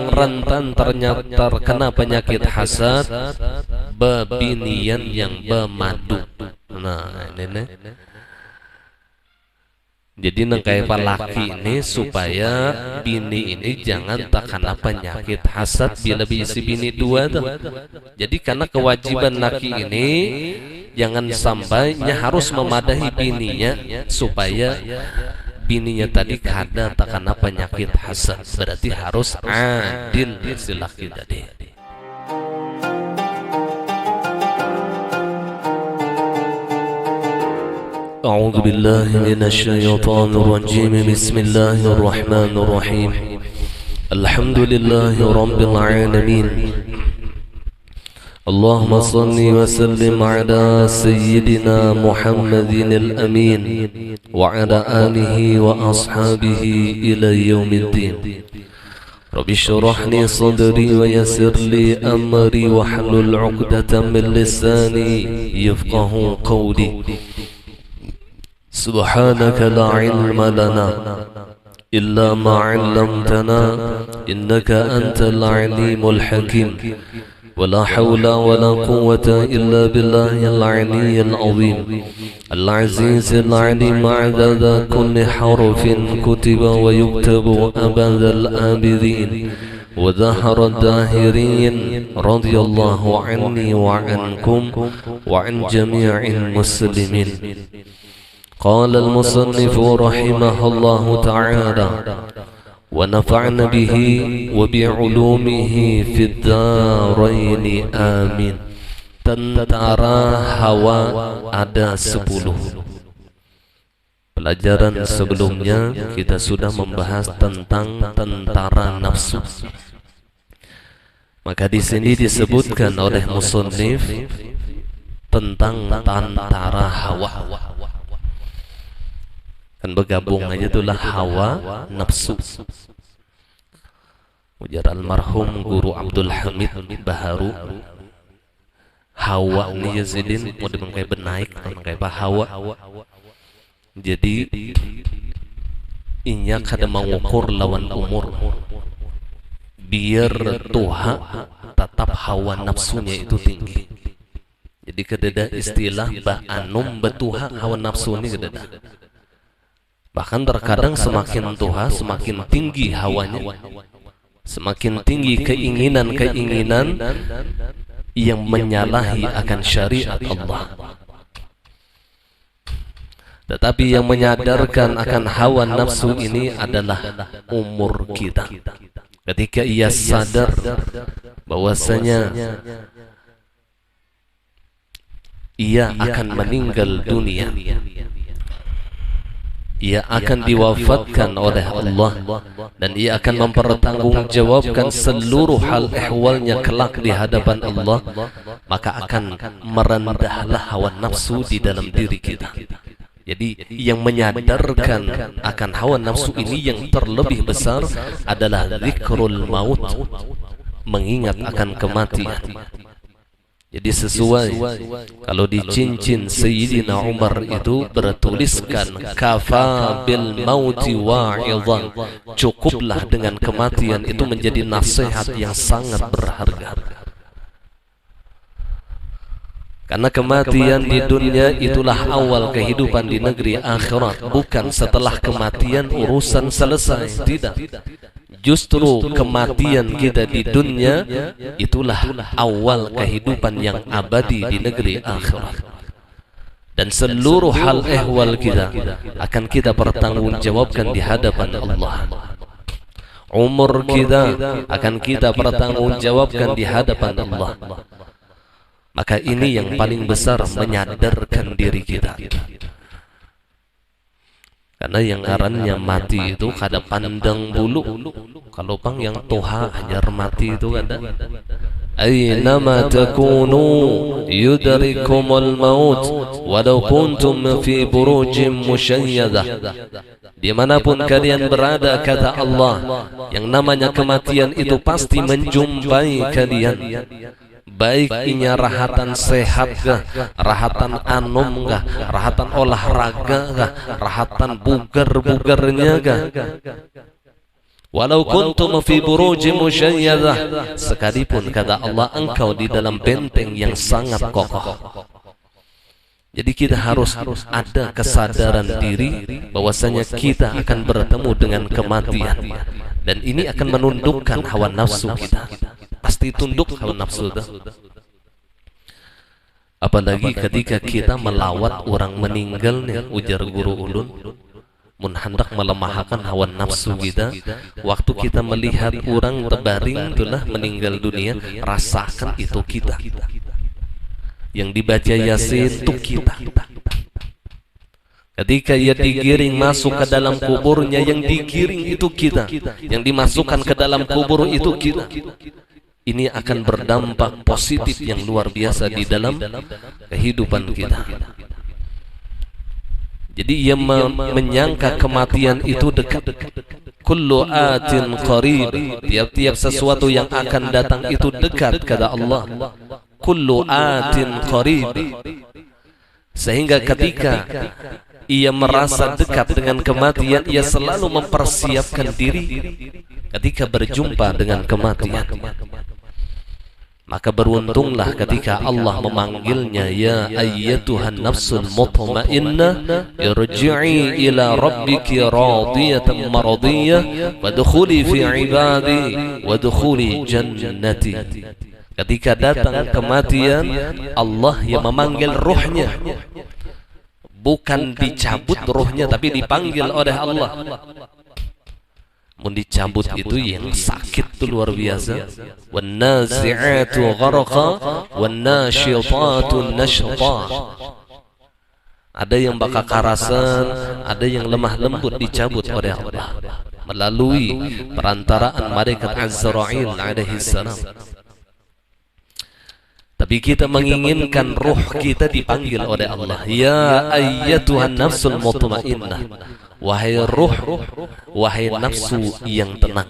rentan ternyata terkena penyakit hasad bebinian yang bemadu. Nah ini nih. Jadi nengkai laki ini supaya bini ini jangan terkena penyakit hasad bila bisi bini dua tuh. Jadi karena kewajiban laki ini jangan sampainya harus memadahi bininya supaya bininya tadi kada terkena penyakit hasad. Berarti harus adil si laki tadi. أعوذ بالله من الشيطان الرجيم بسم الله الرحمن الرحيم الحمد لله رب العالمين اللهم صل وسلم على سيدنا محمد الأمين وعلى آله وأصحابه إلى يوم الدين رب اشرح لي صدري ويسر لي أمري واحلل عقدة من لساني يفقه قولي سبحانك لا علم لنا إلا ما علمتنا إنك أنت العليم الحكيم ولا حول ولا قوة إلا بالله العلي العظيم العزيز العليم عدد كل حرف كتب ويكتب أبد الآبدين وظهر الداهرين رضي الله عني وعنكم وعن جميع المسلمين. قال المصنف رحمه الله تعالى ونفعنا به وبعلومه في الدارين آمين. Tentara Hawa ada 10. Pelajaran sebelumnya kita sudah membahas tentang tentara nafsu. Maka di sini disebutkan oleh musannif tentang tentara hawa. Kan bergabung aja itulah hawa nafsu. Ujar almarhum guru Abdul Hamid Baharu, hawa ni Yazidin mau dimengkai benaik mengkai hawa. Jadi inya kada mengukur lawan umur. Biar tuha tetap hawa nafsunya itu tinggi. Jadi kededa istilah ba'anum betuha hawa nafsu ini kededa. Bahkan terkadang semakin tuha semakin tinggi hawanya, semakin tinggi keinginan-keinginan yang menyalahi akan syariat Allah. Tetapi yang menyadarkan akan hawa nafsu ini adalah umur kita. Ketika ia sadar bahwasanya ia akan meninggal dunia, ia akan diwafatkan oleh Allah, dan ia akan mempertanggungjawabkan seluruh hal ehwalnya kelak di hadapan Allah, maka akan merendahlah hawa nafsu di dalam diri kita. Jadi yang menyadarkan akan hawa nafsu ini yang terlebih besar adalah zikrul maut, mengingat akan kematian. Jadi sesuai kalau di cincin Sayyidina Umar itu bertuliskan kafa bil mauti wa'idhan, cukuplah dengan kematian itu menjadi nasihat yang sangat berharga. Karena kematian di dunia itulah awal kehidupan di negeri akhirat, bukan setelah kematian urusan selesai, tidak. Justru kematian kita di dunia itulah awal kehidupan yang abadi di negeri akhirat. Dan seluruh hal ehwal kita akan kita pertanggungjawabkan di hadapan Allah. Umur kita akan kita pertanggungjawabkan di hadapan Allah. Maka ini yang paling besar menyadarkan diri kita. Karena yang ngarannya mati itu kada pandang bulu. Kalau pang yang toha hanya mati itu kada. Aynama takunu yudrikumul maut walau kuntum fi burujim musyayyadah. Dimanapun kalian berada, kata Allah, yang namanya kematian itu pasti menjumpai kalian. Baik inya rahatan sehat kah, rahatan anum kah, rahatan olahraga kah, rahatan bugar-bugarnya kah. Walau kuntum fi burujin musyayyadah, sekalipun kata Allah engkau di dalam benteng yang sangat kokoh. Jadi kita harus ada kesadaran diri bahwasanya kita akan bertemu dengan kematian, dan ini akan menundukkan hawa nafsu kita. Pasti tunduk hawa nafsu itu. Apalagi ketika kita melawat orang meninggal nih, ujar guru ulun, mun hendak melemahkan hawa nafsu kita. Waktu kita melihat orang terbaring itulah meninggal dunia, rasakan itu kita. Yang dibaca Yasin itu kita. Ketika ia digiring masuk ke dalam kuburnya, yang digiring itu kita. Yang dimasukkan ke dalam kubur itu kita. Ini akan berdampak positif yang luar biasa di dalam kehidupan kita. Jadi ia menyangka kematian itu dekat. Kullu atin qarib, tiap-tiap sesuatu yang akan datang itu dekat, kata Allah. Kullu atin qarib. Sehingga ketika ia merasa dekat dengan kematian, ia selalu mempersiapkan diri ketika berjumpa dengan kematian. Maka beruntunglah ketika Allah memanggilnya, ya ayyatuhan nafsul mutmainnah irji'i ila rabbiki radiyatan maradiyah wadkhuli fi ibadi wadkhuli jannati. Ketika datang kematian, Allah yang memanggil ruhnya. Bukan dicabut ruhnya, tapi dipanggil oleh Allah. Mau dicabut itu yang sakit itu luar biasa. Wan nazi'atu gharqa wan nasyitatu nashta. Ada yang bakal karasan, ada yang lemah lembut dicabut oleh Allah melalui perantaraan malaikat Azrail alaihi salam. Tapi kita menginginkan ruh kita dipanggil oleh Allah. Ya ayyatuhan nafsul mutmainnah. Wahai ruh, wahai nafsu yang tenang.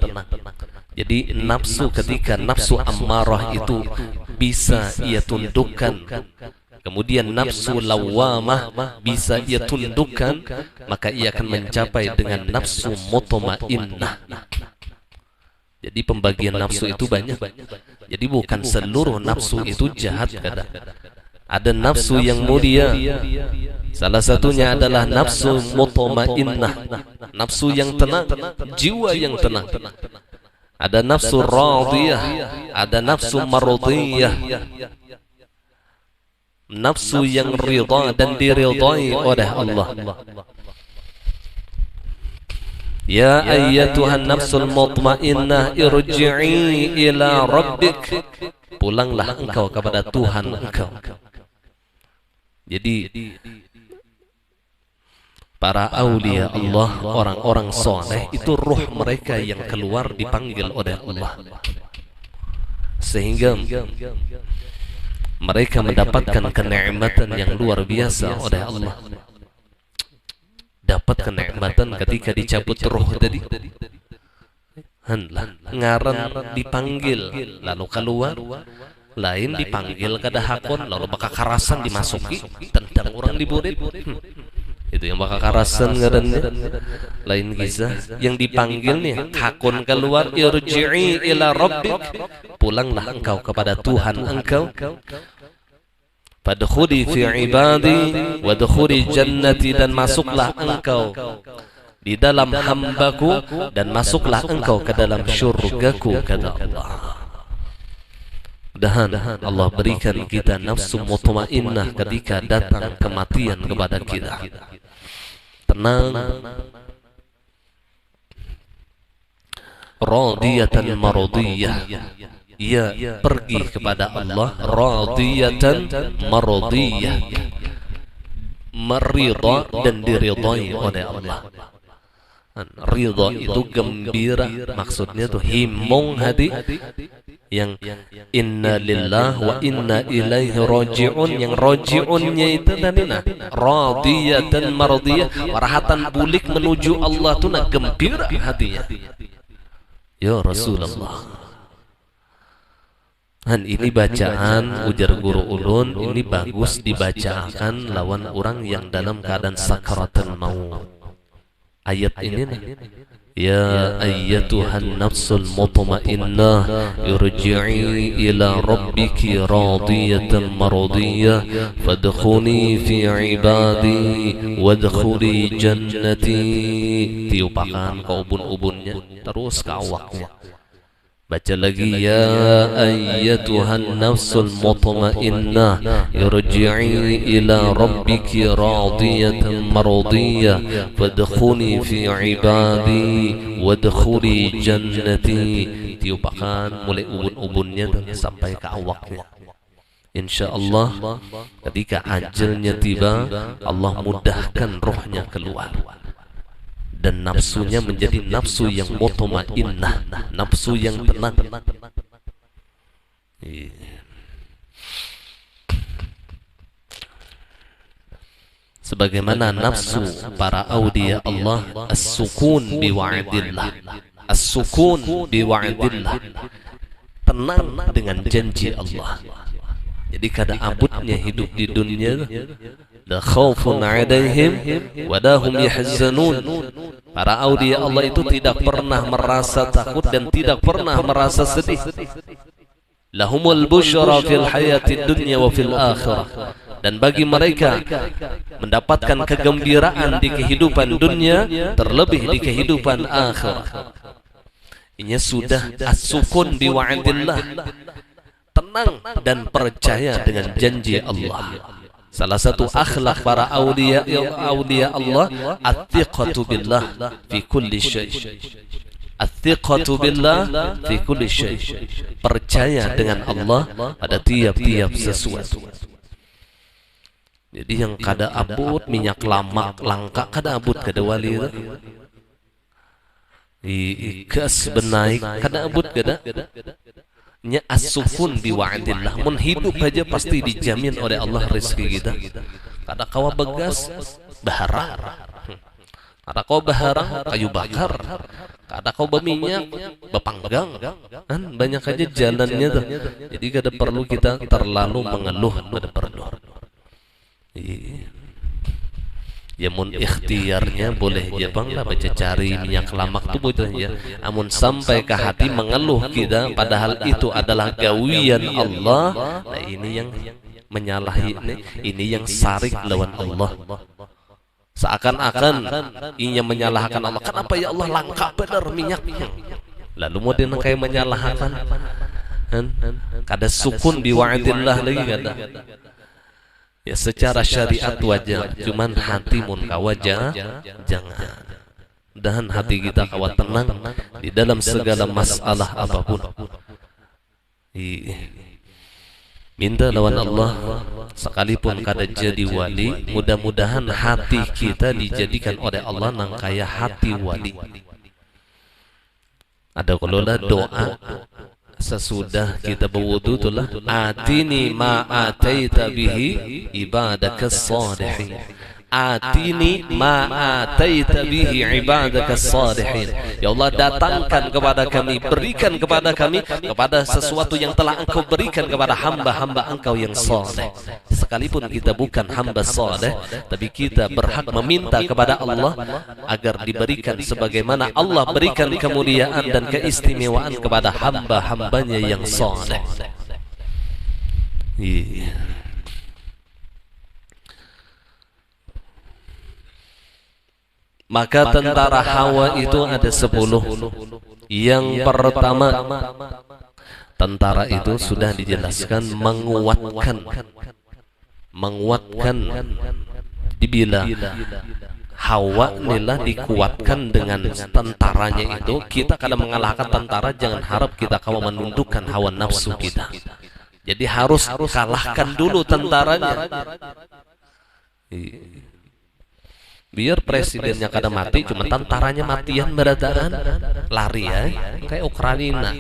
Jadi nafsu, ketika nafsu ammarah itu bisa ia tundukkan, kemudian nafsu lawamah bisa ia tundukkan, maka ia akan mencapai dengan nafsu mutmainnah. Jadi pembagian nafsu itu banyak. Jadi bukan seluruh nafsu itu jahat, kadang ada nafsu yang mulia. Salah satunya adalah nafsu mutmainnah, nafsu yang tenang, jiwa yang tenang. Ada nafsu radiyah, ada nafsu maradiyah, nafsu yang ridha dan diridhai oleh Allah. Ya ayyatuhan nafsul mutmainnah irji'i ila rabbik. Pulanglah engkau kepada Tuhan engkau. Jadi para aulia Allah, orang-orang soleh itu ruh mereka yang keluar dipanggil oleh Allah, sehingga mereka mendapatkan kenikmatan yang luar biasa oleh Allah. Dapat kenikmatan ketika dicabut ruh tadi. Ngaran dipanggil lalu keluar, lain dipanggil kada hakon lalu bakal karasan dimasuki, tentang orang diburit. Itu yang bakal karasan ngarannya. Lain kisah yang dipanggil nih hakon keluar, irji'i ila rabbik, pulanglah engkau kepada Tuhan engkau. Fadkhuli fi ibadi wadkhuli jannati, dan masuklah engkau di dalam hambaku dan masuklah engkau ke dalam syurgaku, kata Allah. Mudah-mudahan Allah berikan kita nafsu mutmainnah ketika datang kematian kepada kita. Tenang, radiyatan maradiyah. Ia pergi kepada Allah radiyatan maradiyah, meridha dan diridhai oleh Allah. Ridha itu gembira, maksudnya tuh himung hati, yang inna lillah wa inna ilaihi raji'un, yang raji'unnya itu tadi nah radiyatan maradiyah, warahatan bulik menuju Allah tuh nah gembira hatinya. Ya Rasulullah, ini bacaan ujar guru ulun, ini bagus dibacakan lawan orang yang dalam keadaan sakaratul maut. ayat ini nah. Ya ayyatuhan nafsul mutmainnah irji'i ila rabbiki radiyatan mardiyah fadkhuli fi ibadi wadkhuli jannati. Tiupakan ke ubun-ubunnya terus ke awaknya. Baca lagi, ya ayyatuhan nafsul mutmainnah irji'i ila rabbiki radiyatan mardiyah fadkhuli fi ibadi wadkhuli jannati. Tiupakan mulai ubun-ubunnya sampai ke awaknya. Insyaallah ketika ajalnya tiba, Allah mudahkan rohnya keluar dan nafsunya menjadi nafsu yang mutmainnah, nafsu yang tenang. Sebagaimana nafsu para auliya Allah, as-sukun biwa'dillah, as-sukun biwa'dillah, tenang dengan janji Allah. Jadi kada abutnya hidup di dunia, la khaufun 'alaihim wa la hum yahzanun. Para auliya Allah itu tidak pernah merasa takut dan tidak pernah merasa sedih. Lahumul busyra fil hayatid dunya wa fil akhirah. Dan bagi mereka mendapatkan kegembiraan di kehidupan dunia, terlebih di kehidupan akhirah. Ini sudah as-sukun biwa'dillah, tenang dan percaya dengan janji Allah. Salah satu akhlak para auliya Allah, at-thiqatu billah fi kulli syai'. At-thiqatu billah fi kulli syai'. Percaya dengan Allah pada tiap-tiap sesuatu. Jadi yang kada abut minyak lamak langka kada abut kada wali itu. Ikas benaik kada abut kada. Nya as-sukun biwa'dillah, mun hidup aja pasti dijamin oleh Allah rezeki kita. Kada kawa begas bahara, kada kawa bahara kayu bakar, kada kawa berminyak bepanggang, kan banyak aja jalannya tuh. Jadi kada perlu kita terlalu mengeluh, kada perlu. Ya mun ikhtiarnya boleh ya bang lah baca cari minyak lamak tuh boleh ya. Amun sampai ke hati mengeluh kita, padahal itu adalah gawian Allah. Nah ini yang menyalahi, ini yang sarik lawan Allah. Seakan-akan ini yang menyalahkan Allah. Kenapa ya Allah langka benar minyaknya? Lalu mau dia kayak menyalahkan. Kada sukun biwa'dillah lagi kada. Ya secara syariat wajar, cuman hati mun kawaja jangan. Dan hati kita kawa tenang di dalam segala masalah apapun. Minta lawan Allah, sekalipun kada jadi wali, mudah-mudahan hati kita dijadikan oleh Allah nang kaya hati wali. Ada kelola doa sesudah kita berwudu itulah, atini ma ataita bihi ibadakas salihin. Atini ma ataita bihi ibadakas salihin. Ya Allah, datangkan kepada kami, berikan kepada kami kepada sesuatu yang telah Engkau berikan kepada hamba-hamba Engkau yang saleh. Sekalipun kita bukan hamba saleh, tapi kita berhak meminta kepada Allah agar diberikan sebagaimana Allah berikan kemuliaan dan keistimewaan kepada hamba-hambanya yang saleh. Maka tentara Hawa itu ada 10. Yang pertama, tentara itu sudah dijelaskan menguatkan dibila Hawa inilah dikuatkan dengan tentaranya itu. Kita kalau mengalahkan tentara, jangan harap kita kamu menundukkan hawa nafsu kita. Jadi harus kalahkan dulu tentaranya. Biar presidennya kada mati, cuma tentaranya matian berataan, lari ya, kayak Ukraina.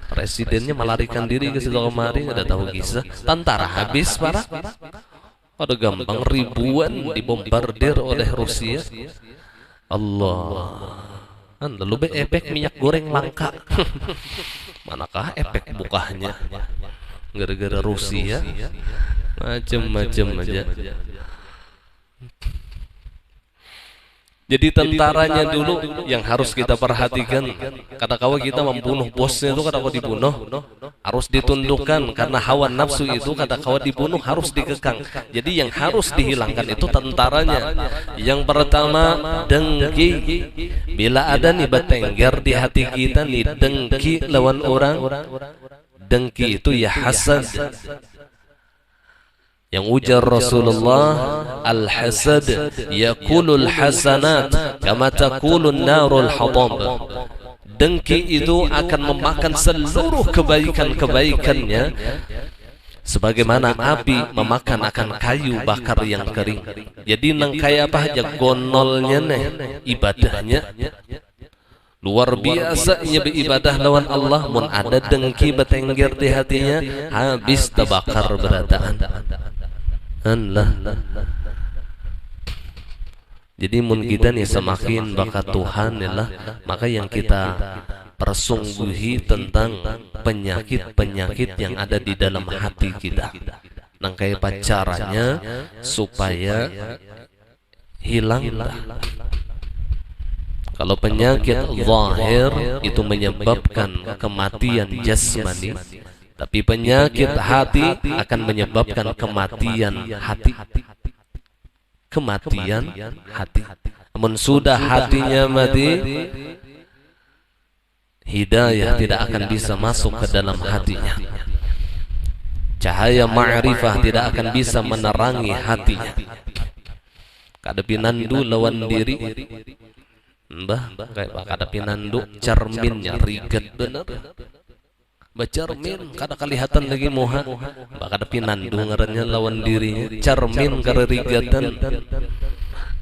Presidennya melarikan diri ke situ kemari, ada tahu kisah. Tentara habis parah, ada gampang ribuan dibombardir oleh Rusia. Allah, lalu efek minyak goreng langka. Manakah efek bukahnya? Gara-gara Rusia, macam-macam aja. Jadi tentaranya dulu yang harus kita perhatikan. Kata kawa kita membunuh bosnya itu, kata kawa dibunuh harus ditundukkan, karena hawa nafsu itu kata kawa dibunuh harus dikekang. Jadi yang harus dihilangkan itu tentaranya. Yang pertama dengki. Bila ada nih batengger di hati kita nih dengki lawan orang, dengki itu ya hasad. Yang ujar Rasulullah, al-hasad yakulul hasanat kama takulun narul hatab. Dengki itu akan memakan seluruh kebaikan-kebaikannya sebagaimana api memakan akan kayu bakar yang kering. Jadi nang kaya apa aja gonolnya nih ibadahnya luar biasanya beribadah lawan Allah, mun ada dengki batengger di hatinya habis terbakar berataan. Allah. Jadi mun kita nih semakin bakat Tuhan lah, maka yang kita persungguhi tentang penyakit-penyakit yang ada di dalam hati kita. Nang kayak caranya supaya hilang. Kalau penyakit zahir itu menyebabkan kematian jasmani, tapi penyakit hati akan menyebabkan kematian hati. Kematian hati. Namun sudah hatinya mati, hidayah tidak akan bisa masuk ke dalam hatinya. Cahaya ma'rifah tidak akan bisa menerangi hatinya. Kadapi nandu lawan diri, mbah kayak kadapi nandu cerminnya riget bener. Bacermin kada kelihatan lagi moha, bakal pinandu ngarannya lawan dirinya, cermin karerigatan.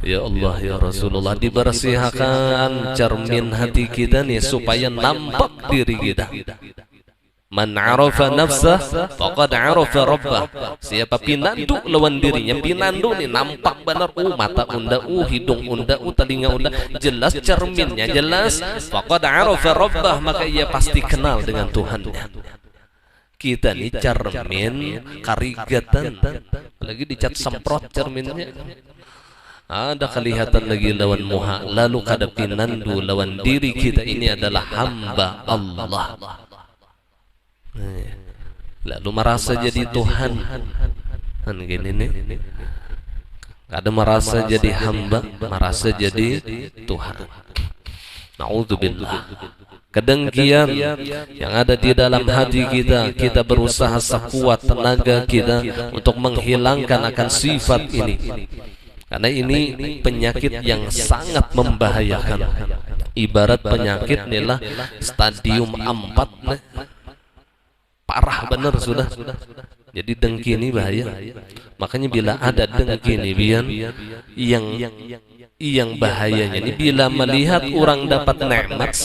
Ya Allah ya Rasulullah, dibersihkan cermin hati kita nih supaya nampak diri kita. Man arafa nafsah faqad arafa rabbah. Siapa pinandu lawan dirinya, pinandu nih nampak benar, mata unda, hidung unda, telinga unda, jelas cerminnya jelas, faqad arafa rabbah, maka ia pasti kenal dengan Tuhannya. Kita nih cermin karigatan, lagi dicat semprot cerminnya, ada kelihatan lagi lawan muha. Lalu kada pinandu lawan diri kita ini adalah hamba Allah. Lalu merasa jadi Tuhan, kan gini nih, ada merasa jadi hamba, merasa jadi Tuhan. Naudzubillah. Kedengkian yang ada di dalam hati kita, kita berusaha sekuat tenaga kita untuk menghilangkan akan sifat ini, karena ini penyakit yang sangat membahayakan. Ibarat penyakit inilah stadium 4 nih. Parah bener sudah. Jadi dengki ini bahaya. Makanya bila ada dengki ini yang bahayanya ini bila melihat orang dapat nikmat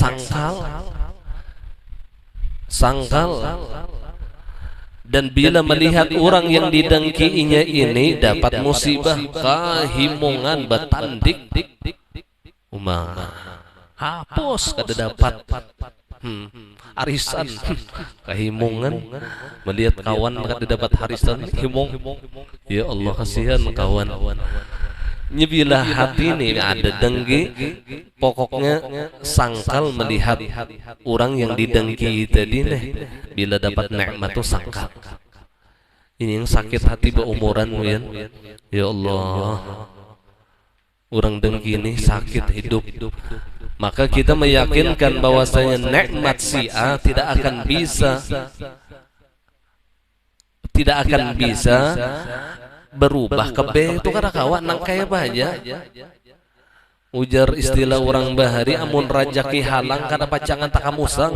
sangkal, dan bila melihat orang yang didengkiinya ini dapat musibah, kahimungan batandik, hapus kada dapat arisan, kehimungan melihat kawan kada dapat arisan, himung. Ya Allah kasihan kawan. Bila hati ini ada dengki, pokoknya sangkal melihat orang yang didengki tadi nih, bila dapat nikmat tuh sangkal. Ini yang sakit hati beumuran mungkin. Ya Allah, orang dengki ini sakit hidup. Maka kita meyakinkan bahwasanya nikmat si A tidak akan bisa berubah ke B. Itu karena kawan nang kaya banyak. Ujar istilah orang bahari, amun rajaki halang kada pacangan takamusang.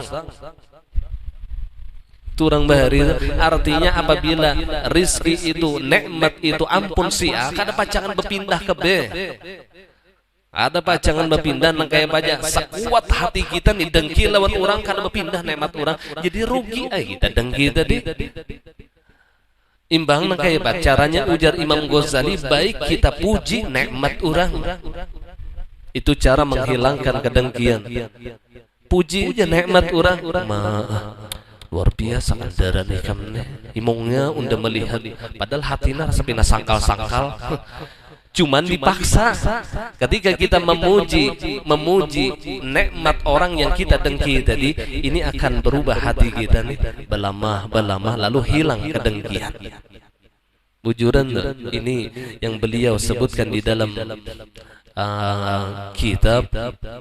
Itu orang bahari artinya apabila rizki itu, nikmat itu ampun si A, kada pacangan berpindah ke B. Ada pacangan berpindah nang kaya banyak. Sekuat hati kita nih dengki lawan orang kada berpindah nikmat orang, jadi rugi kita dengki tadi. Imbang nang kaya caranya ujar Imam Ghazali, baik kita puji nikmat orang. Itu cara menghilangkan kedengkian. Puji aja nikmat orang. Luar biasa andaran ikam nih. Imongnya unda melihat, padahal hatinya rasa pina sangkal-sangkal. cuman dipaksa. Ketika kita memuji nikmat orang yang kita dengki tadi, ini akan berubah hati kita nih, belamah lalu hilang kedengkian. Bujuran ini yang beliau sebutkan di dalam kitab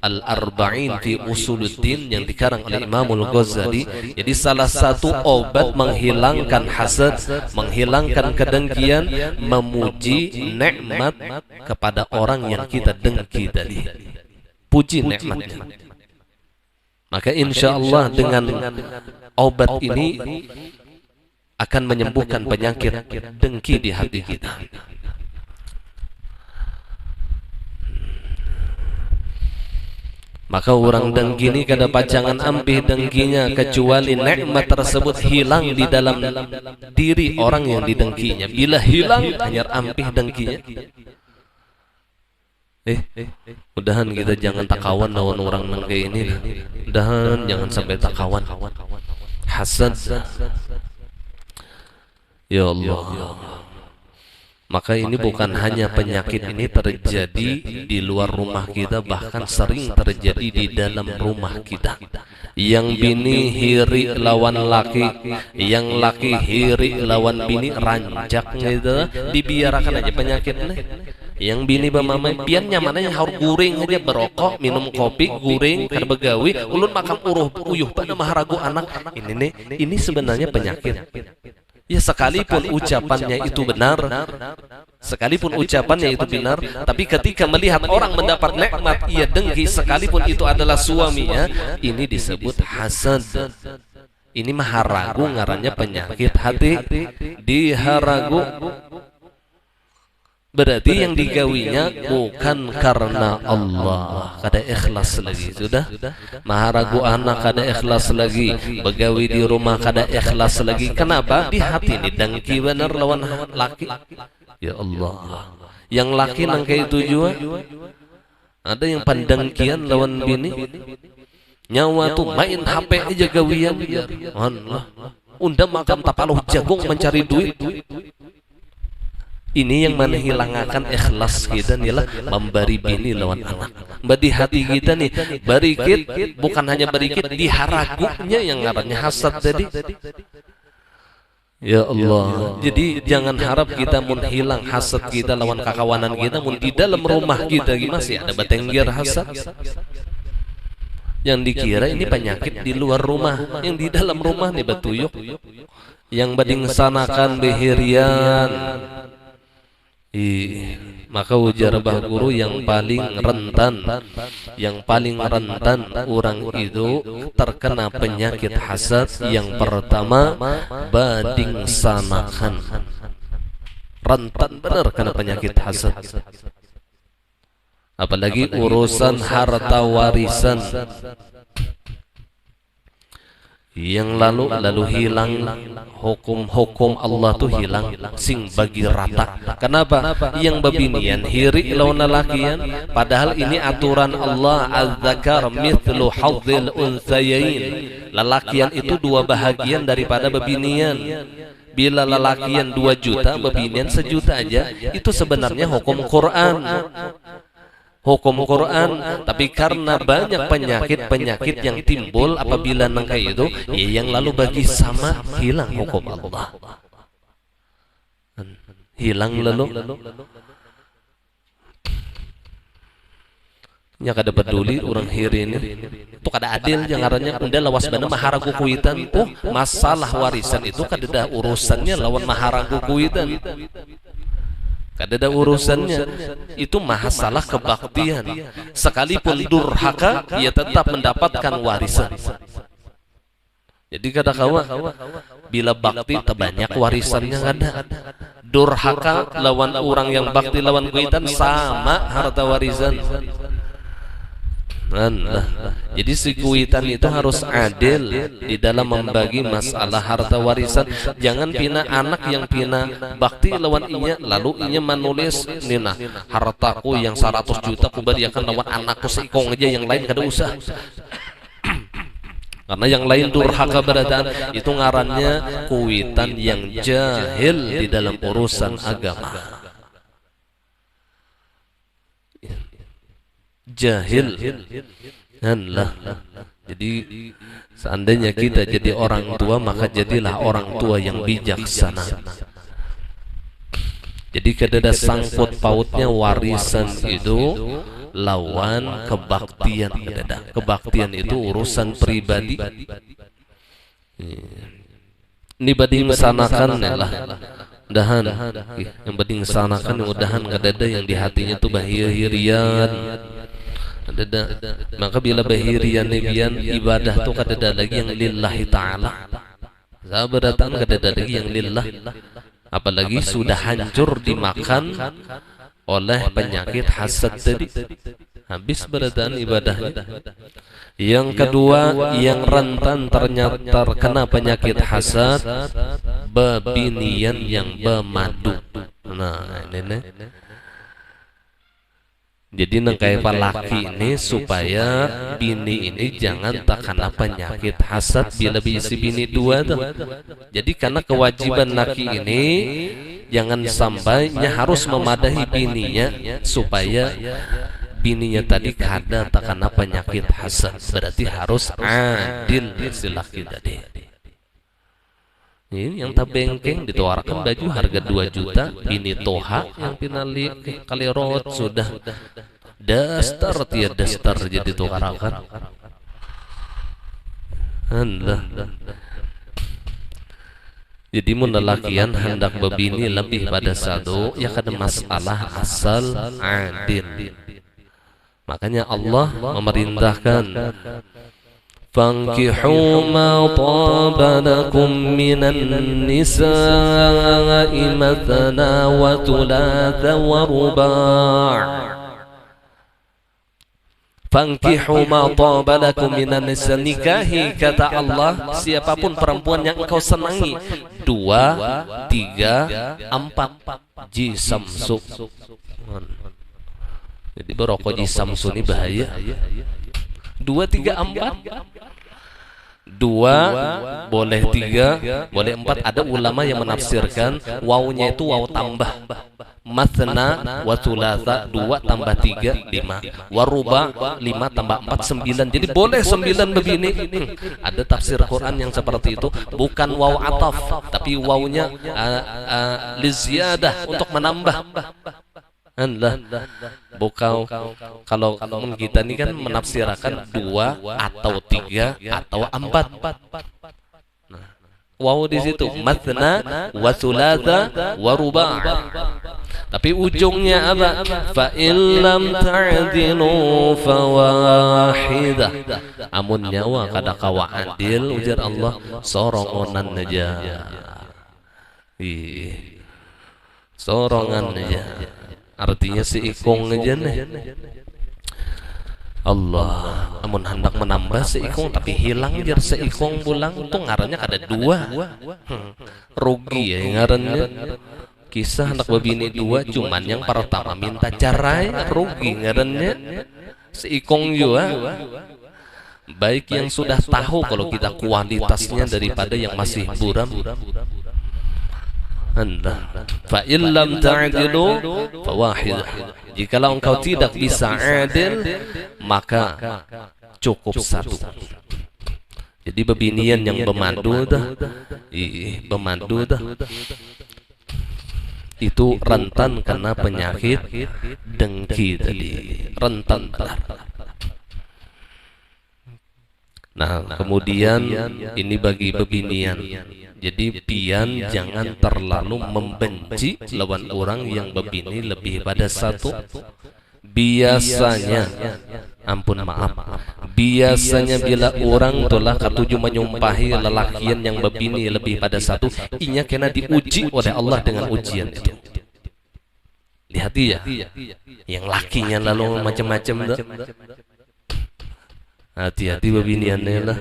Al-Arba'in fi Usuluddin yang dikarang oleh Imamul Ghazali. Jadi salah satu obat menghilangkan hasad, menghilangkan kedengkian, memuji nikmat kepada orang yang kita dengki tadi. Puji nikmatnya. Maka insya Allah dengan obat ini akan menyembuhkan penyakit dengki di hati kita. Maka orang dengki ini kada pacangan ampih dengkinya kecuali nikmat tersebut hilang di dalam diri orang yang didengkinya. Bila hilang hanya ampih dengkinya. Mudahan kita jangan takawan lawan orang nang kayak ini. Mudahan jangan sampai takawan. Hasad. Ya Allah. Maka ini bukan hanya penyakit ini terjadi di luar rumah kita, bahkan sering terjadi di dalam rumah kita. Yang bini hiri lawan laki, yang laki hiri lawan bini, rancaknya itu dibiarkan aja penyakitnya. Yang bini bamamai pian nyamannya harus guring aja, berokok, minum kopi, guring, kada begawi, ulun makan uyuh pada maharagu anak. Ini sebenarnya penyakit. Ya sekalipun ucapannya itu benar, tapi ketika melihat orang mendapat nikmat ia dengki, sekalipun itu adalah suaminya, ini disebut hasad. Ini maharagu, ngarannya penyakit hati, diharagu. Berarti yang digawinya bukan karena Allah, kada ikhlas lagi. Sudah maharagu anak kada ikhlas lagi, begawi di rumah kada ikhlas lagi. Kenapa? Di hati ini dengki benar lawan laki. Ya Allah, yang laki nang kayak itu juga ada yang pandengkian lawan bini, nyawa tuh main HP aja gawian. Allah, undang makan tapaluh jagung mencari duit. Ini yang menghilangkan ikhlas kita nih lah, memberi bini lawan anak. Di hati kita nih berikit, bukan hanya berikit, diharagunya yang ngarannya hasad tadi. Ya Allah. Jadi jangan harap kita menghilang hasad kita lawan kakawanan kita, mun di dalam rumah kita masih ada batengger hasad. Yang dikira ini penyakit di luar rumah, yang di dalam rumah nih batuyuk, yang bading sanakan behirian. Maka ujar bah guru yang paling rentan orang itu terkena penyakit hasad yang pertama bading sanakan. Rentan benar kena penyakit hasad. Apalagi urusan harta warisan yang lalu hilang, hukum Allah tuh hilang, sing bagi rata. Kenapa? Yang babinian hiri lawan lalakian, padahal ini aturan Allah, az-zakar mithlu hadzil unthayain. Lalakian itu 2 bahagian daripada babinian. Bila lalakian 2 juta, babinian 1 juta aja. Itu sebenarnya hukum Quran. Tapi karena banyak penyakit yang timbul apabila nangka itu, yang lalu bagi sama hilang hukum Allah. Hilang lalu. Nya kada peduli orang hiri ini. Itu kada adil yang ngarannya unda lawas bana maharagu kuitan. Masalah warisan itu kada ada urusannya lawan maharagu kuitan. Kada ada urusannya. Itu masalah kebaktian. Sekalipun durhaka, ia tetap mendapatkan warisan. Jadi kada kawa, bila bakti terbanyak warisannya ada. Durhaka lawan orang yang bakti lawan kuitan sama harta warisan. Jadi si kuitan itu harus adil di dalam membagi masalah harta warisan. Jangan pina anak yang pina bakti lawan inya, lalu inya menulis nina hartaku yang 100 juta kuberiakan lawan anakku seikong aja, yang lain kada usah. Karena yang lain durhaka beradaan, itu ngarannya kuitan yang jahil di dalam urusan agama. jahil. Lah. Jadi seandainya kita jadi orang tua, maka jadilah orang tua yang bijaksana. Jadi kadada sangkut pautnya warisan itu lawan kebaktian. Kadada kebaktian itu urusan pribadi. Ini bading sanakan lah. Dahan yang bading sanakan udahan kadada yang di hatinya tuh bahirian. Kadada maka bila bahirian nibian ibadah tuh kadada lagi yang lillahi ta'ala. Sabaratan kadada lagi yang lillah. Apalagi sudah hancur dimakan oleh penyakit hasad tadi, habis beradaan ibadahnya. Yang kedua, yang rentan ternyata terkena penyakit hasad, bebinian yang bemadu. Nah ini nih. Jadi nengkai laki ini supaya bini ini jangan terkena penyakit hasad bila bisi bini dua tuh. Jadi karena kewajiban laki ini jangan sampainya harus memadahi bininya supaya bininya tadi kada terkena penyakit hasad. Berarti harus adil istilah kita tadi. Ini yang tak bengkeng ditawarkan baju harga 2 juta, bini toha yang pinali kali rot sudah dasar tiada dasar jadi tukarakan. Allah. Jadi menelakian hendak bebini lebih pada satu ya kada masalah asal adil. Makanya Allah memerintahkan fankihu ma taba lakum minan nisa'i mathna wa thulatha wa ruba'. Fankihu ma taba lakum minan nisa'i, nikahi kata Allah siapapun perempuan yang engkau senangi 2, 3, 4 jisamsu. Jadi berokok jisamsu ini bahaya. 2, 3, 4 2 boleh 3 boleh 4. Ada ulama yang menafsirkan wawunya itu waw tambah mathna wa thulatha 2 tambah 3 5 waruba 5 tambah 4 9. Jadi boleh 9 begini. Ada tafsir Quran yang seperti itu, bukan waw ataf tapi wawunya liziyadah untuk menambah. Allah bukau kalau kita ini kan menafsirkan 2 atau 3 atau 4. Nah, wow di situ mathna wa thulatha wa ruba'. Tapi ujungnya apa? Fa illam ta'dilu fawahidah. Amun nyawa kada kawa adil ujar Allah sorongan aja. Sorongan aja. Artinya si ikong aja nih. Allah amun hendak menambah si ikong tapi hilang jar si ikong pulang tuh ngarannya kada 2. Rugi ya ngarannya. Kisah anak babini 2 cuman yang pertama minta cerai, rugi ngarannya. Si ikong juga baik yang sudah tahu kalau kita kualitasnya daripada yang masih buram. Anda fa illam ta'dilu fawahidah. Jikalau engkau tidak bisa adil maka cukup 1. Jadi bebinian yang bemandu dah itu rentan kena penyakit dengki tadi, rentan. Nah kemudian ini bagi bebinian. Jadi pian jangan terlalu membenci lawan orang yang bebini lebih pada 1. Biasanya, ampun maaf, biasanya bila orang telah ketujuh menyumpahi lelakian yang bebini lebih pada 1, inya kena diuji oleh Allah dengan ujian itu. Lihat ya, yang lakinya lalu macam-macam dah. Hati-hati bebiniannya lah.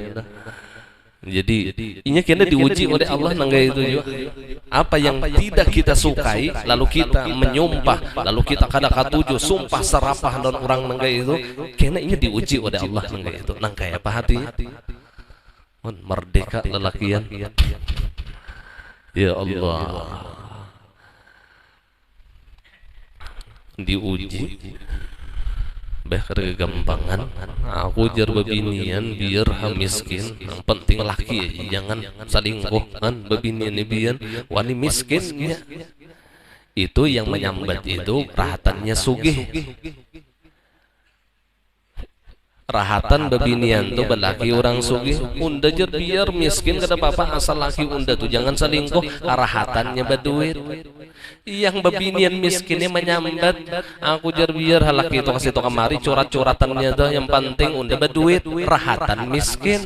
Jadi ini kena diuji oleh Allah nanggai itu juga. Apa yang tidak kita sukai lalu kita menyumpah, lalu kita kada katuju sumpah serapah dan orang nanggai itu, kena ini diuji oleh Allah nanggai itu. Nangkai apa hatinya? Merdeka lelakian. Ya Allah. Diuji. Bahkan kegampangan aku jar babinian biar miskin, yang penting laki jangan selingkuh kan babinian bian wani miskin. Itu yang menyambat itu rahatannya sugih. Rahatan babinian tuh belaki orang sugih unda jar biar miskin kada apa-apa asal laki unda tuh jangan selingkuh, rahatannya baduit. Yang babinian miskinnya menyambat aku jar biar halaki itu kasih to kamari curat-curatannya tuh yang penting unda baduit, rahatan miskin.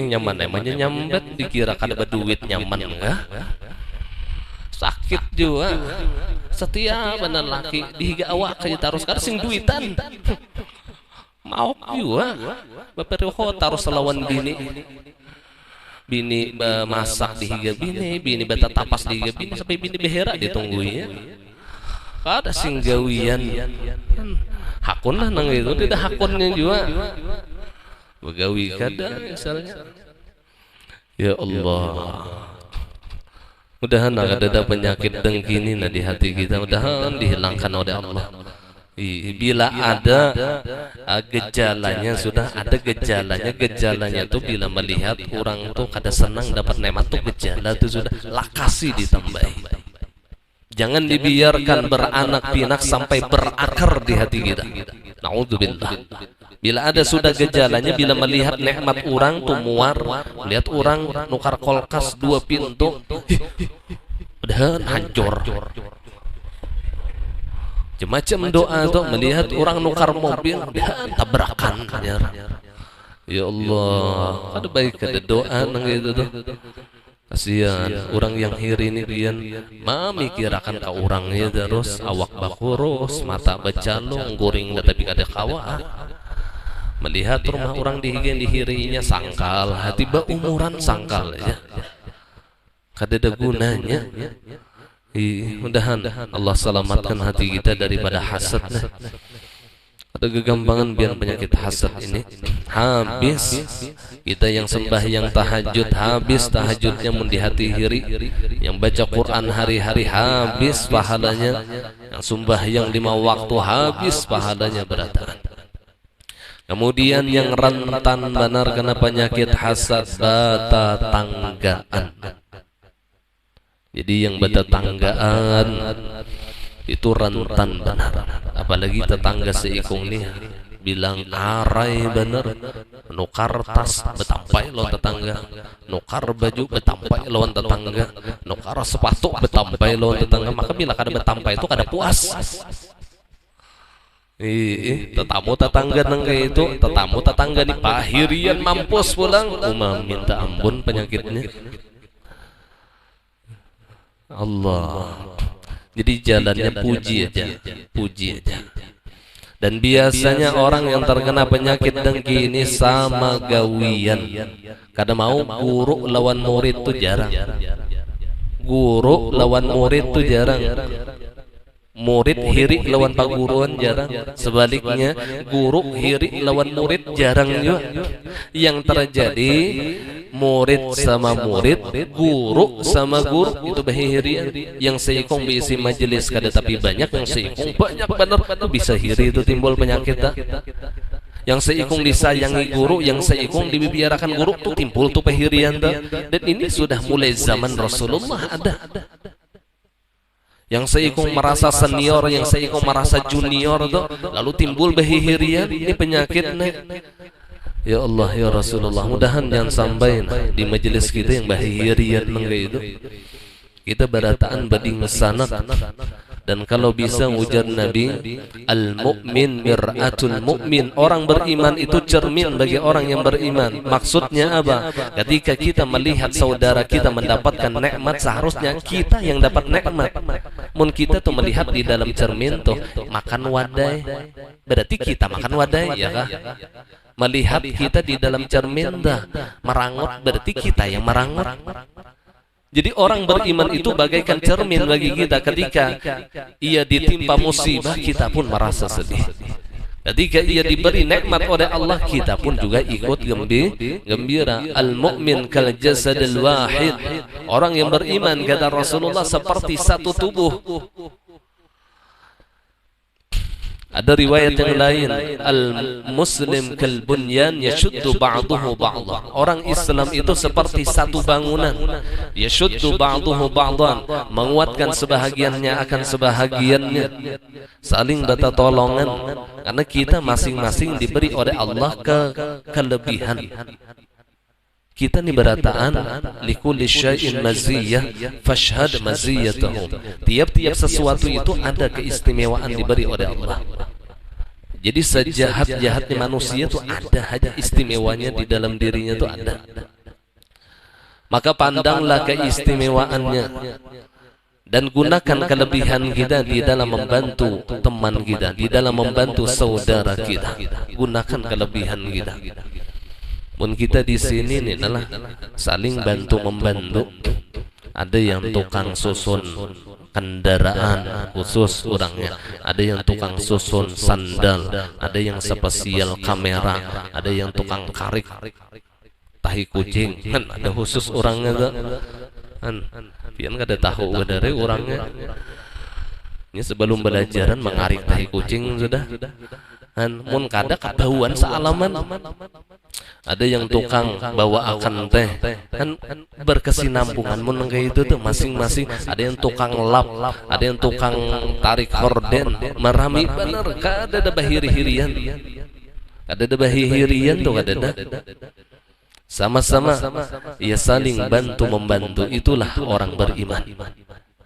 Nyaman emangnya nyambat dikira kada baduit nyaman enggak? Sakit juga. Setiap benar laki dihiga awak kayak taruh sekarang sing duitan mau juga baperoho taruh selawan bini masak dihiga bini bata tapas dihiga bini sampai bini behera ditungguin kada sing gawian hakun lah nang itu tidak hakunnya juga begawi kada misalnya. Ya Allah, mudahan ada penyakit dengki ini di hati kita, mudahan dihilangkan oleh Allah. Bila ada gejalanya, sudah ada gejalanya tuh bila melihat orang tuh kada senang dapat nikmat tuh gejala tuh sudah lakasi ditambahi. Jangan dibiarkan beranak pinak sampai berakar di hati kita. Naudzubillah. Bila ada sudah gejalanya, bila melihat nikmat orang tuh muar, lihat orang nukar kulkas 2 pintu, udah hancur. Macam doa tuh melihat orang nukar mobil, udah tabrakan. Ya Allah, ada baik ada doa nang itu tuh. Kasihan orang yang hiri ini pian memikirkan ke orangnya terus awak bakurus mata becalung guring tapi kada kawa melihat rumah orang dihirinya sangkal hati umuran sangkal ya kada ada gunanya. Mudahan Allah selamatkan hati kita daripada hasad. Ada kegampangan biar penyakit hasad ini habis. Kita yang sembahyang tahajud habis tahajudnya di hati hiri, yang baca Quran hari-hari habis pahalanya, yang sembahyang 5 waktu habis pahalanya berataan. Kemudian yang rentan benar kena penyakit hasad bata tanggaan. Jadi yang bata tanggaan itu rentan benar, apalagi tetangga seikung nih bilang arai bener nukar tas betampai lawan tetangga, nukar baju betampai lawan tetangga, nukar sepatu betampai lawan tetangga, maka bila kada betampai itu kada puas. Tetamu tetangga nangga itu tetamu tetangga nih pahirian mampus pulang minta ampun penyakitnya. Allah. Jadi jalannya puji aja. Dan biasanya orang yang terkena penyakit dengki ini sama gawian. Kada mau guru lawan murid tuh jarang. Guru lawan murid tuh jarang. Murid hiri lawan paguruan jarang. Sebaliknya guru hiri lawan murid jarang juga. Yang terjadi murid sama murid, guru sama guru itu bahirian. Yang seikung diisi majelis kada tapi banyak, yang seikung banyak benar bisa hiri itu timbul penyakit dah. Yang seikung disayangi guru, yang seikung dibiarkan guru tuh timbul tuh bahirian dah. Dan ini sudah mulai zaman Rasulullah ada. Yang seikung merasa senior, yang seikung merasa junior tuh lalu timbul bahirian, ini penyakitnya. Ya Allah ya Rasulullah, mudahan jangan sampai di majelis kita yang bahirian mengga itu kita barataan bading sanak. Dan kalau bisa ujar Nabi, al-mu'min mir'atul mu'min, orang beriman itu cermin bagi orang yang beriman. Maksudnya apa? Ketika kita melihat saudara kita mendapatkan nikmat, seharusnya kita yang dapat nikmat. Mun kita tuh melihat di dalam cermin tuh makan wadai, berarti kita makan wadai ya kah? Melihat kita di dalam cermin dah merangut, berarti kita yang merangut. Jadi orang beriman itu bagaikan cermin bagi kita. Ketika ia ditimpa musibah, kita pun merasa sedih. Ketika ia diberi nikmat oleh Allah, kita pun juga ikut gembira. Al-mu'min kal jasadil wahid. Orang yang beriman kata Rasulullah seperti satu tubuh. Ada riwayat yang lain, al-muslim kal bunyan yashuddu ba'dahu ba'dhan. Orang Islam itu seperti satu bangunan, yashuddu ba'dahu ba'dhan, menguatkan sebahagiannya akan sebahagiannya, saling bertolongan, karena kita masing-masing diberi oleh Allah kelebihan. Kita ini berataan likulli syai'in maziyah fashhad maziyatahu. Tiap-tiap sesuatu itu ada keistimewaan diberi oleh Allah. Jadi sejahat-jahatnya manusia itu ada aja istimewanya di dalam dirinya itu ada. Maka pandanglah keistimewaannya dan gunakan kelebihan kita di dalam membantu teman kita, di dalam membantu saudara kita. Gunakan kelebihan kita. Pun kita di sini ini adalah saling bantu membantu. Ada yang tukang susun kendaraan khusus orangnya, ada yang tukang susun sandal, ada yang spesial kamera, ada yang tukang karik tahi kucing, kan ada khusus orangnya tuh. Kan pian kada tahu dari orangnya. Ini sebelum belajaran mengarik tahi kucing sudah. Kan mun kada kabauan sealaman. Ada yang tukang bawa akan teh, kan berkesinambungan mun kayak itu tuh masing-masing. Ada yang tukang lap, ada yang tukang tarik horden, merami bener, kada ada bahiri-hirian, kada ada bahiri-hirian tuh kada ada. Sama-sama ia saling bantu membantu, itulah orang beriman.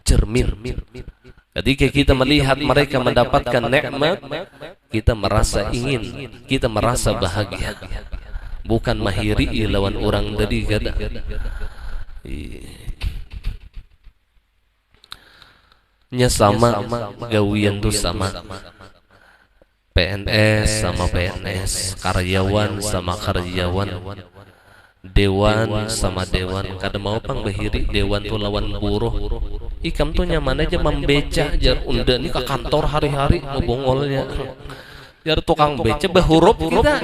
Cermin. Ketika kita melihat mereka mendapatkan nikmat, kita merasa ingin, kita merasa bahagia. Bukan mahiri lawan orang tadi kada. Nya sama gawian tuh sama. PNS sama PNS, karyawan sama karyawan, dewan sama dewan. Kada mau pang bahiri dewan tuh lawan buruh. Ikam tuh nyaman aja membeca jar unda nih ke kantor hari-hari ngebongolnya. Jar tukang beca behurup kita.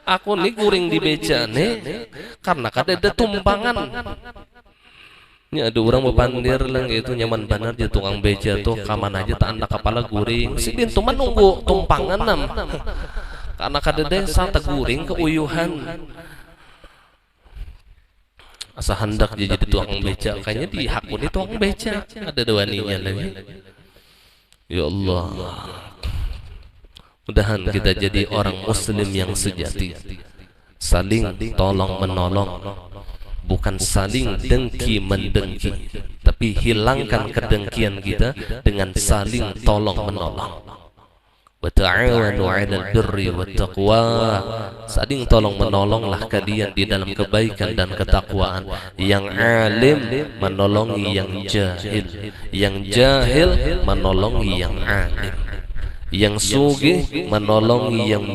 Aku nih guring di beca nih karena kada ada tumpangan. Ini ada orang bepandir lah gitu nyaman benar di tukang beca tuh kaman aja tak anda kepala guring. Si din tuh menunggu tumpangan nam. Karena kada ada sata guring keuyuhan. Asa hendak jadi tukang beca, kayaknya di hakun itu tukang beca. Ada dewaninya lagi. Ya Allah. Mudahan kita jadi orang muslim yang sejati, saling tolong menolong, bukan saling dengki mendengki, tapi hilangkan kedengkian kita dengan saling tolong menolong. Wa ta'awanu 'alal birri wat taqwa. Saling tolong menolonglah kalian di dalam kebaikan dan ketakwaan. Yang alim menolongi yang jahil, yang jahil menolongi yang alim, yang sugih menolongi yang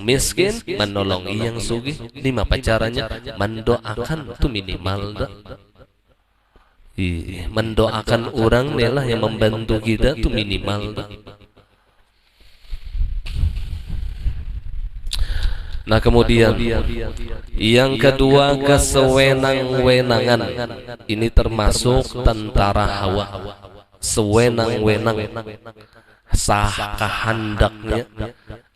miskin menolongi yang sugih. Lima pacarannya mendoakan tuh minimal dah. Mendoakan orang nih yang membantu kita tuh minimal dah. Nah kemudian yang kedua kesewenang-wenangan. Ini termasuk tentara hawa. Sewenang-wenang, sah kehendaknya.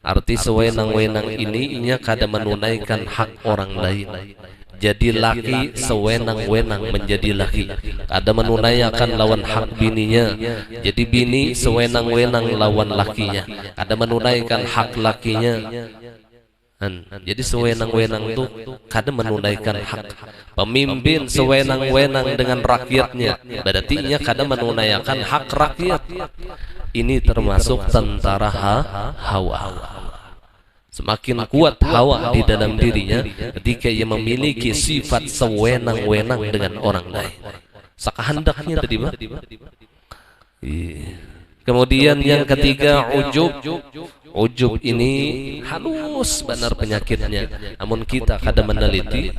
Arti sewenang-wenang ini inya kada menunaikan hak orang lain. Jadi laki sewenang-wenang menjadi laki, kada menunaikan lawan hak bininya. Jadi bini sewenang-wenang lawan lakinya, kada menunaikan hak lakinya. Jadi sewenang-wenang itu kada menunaikan hak. Pemimpin sewenang-wenang dengan rakyatnya, berarti ia kada menunaikan hak rakyat. Ini termasuk tentara hawa. Semakin kuat hawa di dalam dirinya ketika ia memiliki sifat sewenang-wenang dengan orang lain, sakahendaknya tadi bah. Kemudian yang ketiga ujub. Ujub ini halus benar penyakitnya. Namun kita kada meneliti,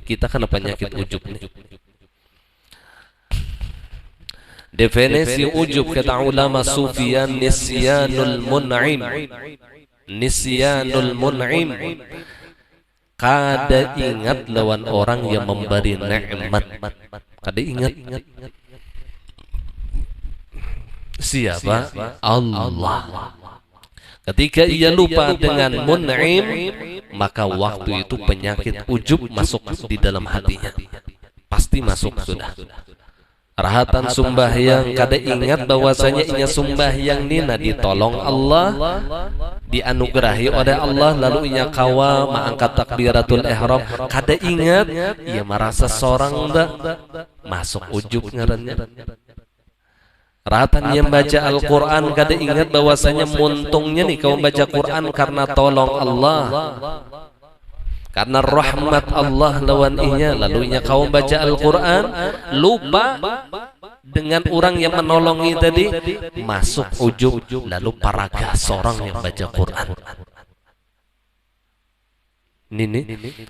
kita kena penyakit ujub ini. Definisi ujub kata ulama Sufyan, nisyanul mun'im. Nisyanul mun'im, kada ingat lawan orang yang memberi nikmat. Kada ingat. Siapa? Allah. Ketika ia lupa dengan mun'im, maka waktu itu penyakit ujub masuk di dalam hatinya. Pasti masuk sudah. Rahatan sembahyang kada ingat bahwasanya inya sembahyang nina ditolong Allah, dianugerahi oleh Allah, lalu inya kawa mengangkat takbiratul ihram, kada ingat, ia merasa seorang dah masuk ujub ngarannya. Rahatan yang baca Al-Quran kada ingat bahwasanya muntungnya nih kau baca Quran karena tolong Allah, karena rahmat Allah lawan inya, lalu inya kau baca Al-Quran, lupa dengan orang yang menolongi tadi, masuk ujub, lalu paraga seorang yang baca Quran. Ini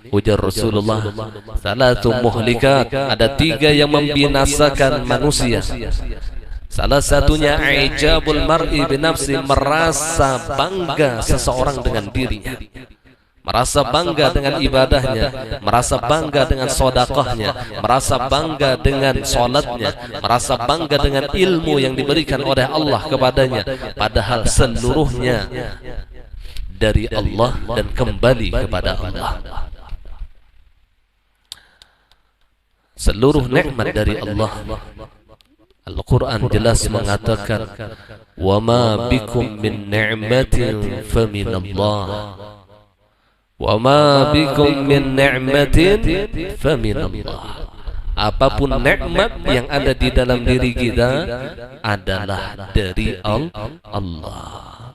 ujar Rasulullah, salatu muhlikat, ada 3 yang membinasakan manusia. Salah satunya ijabul mar'i binafsi, merasa bangga seseorang dengan dirinya, merasa bangga dengan ibadahnya, merasa bangga dengan sedekahnya, merasa bangga dengan salatnya, merasa bangga dengan ilmu yang diberikan oleh Allah kepadanya, padahal seluruhnya dari Allah dan kembali kepada Allah. Seluruh nikmat dari Allah. Al-Quran jelas mengatakan, "Wa ma bikum min ni'matin faminallah." Wa ma bikum min ni'matin faminallah. Apapun nikmat yang ada di dalam diri kita adalah dari Allah.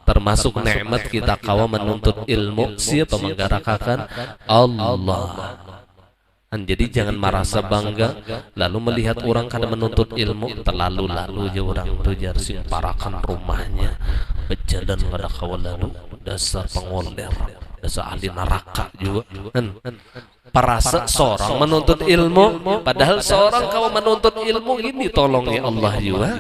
Termasuk nikmat kita kawa menuntut ilmu, siapa menggarakakan? Allah. Jadi jangan merasa bangga lalu melihat orang kada menuntut ilmu, terlalu aja orang tu jar simparakan rumahnya berjalan kada kawal lalu, dasar pengoler, dasar ahli neraka juga. Parasa seorang menuntut ilmu, padahal seorang kawa menuntut ilmu ini tolongi Allah juga.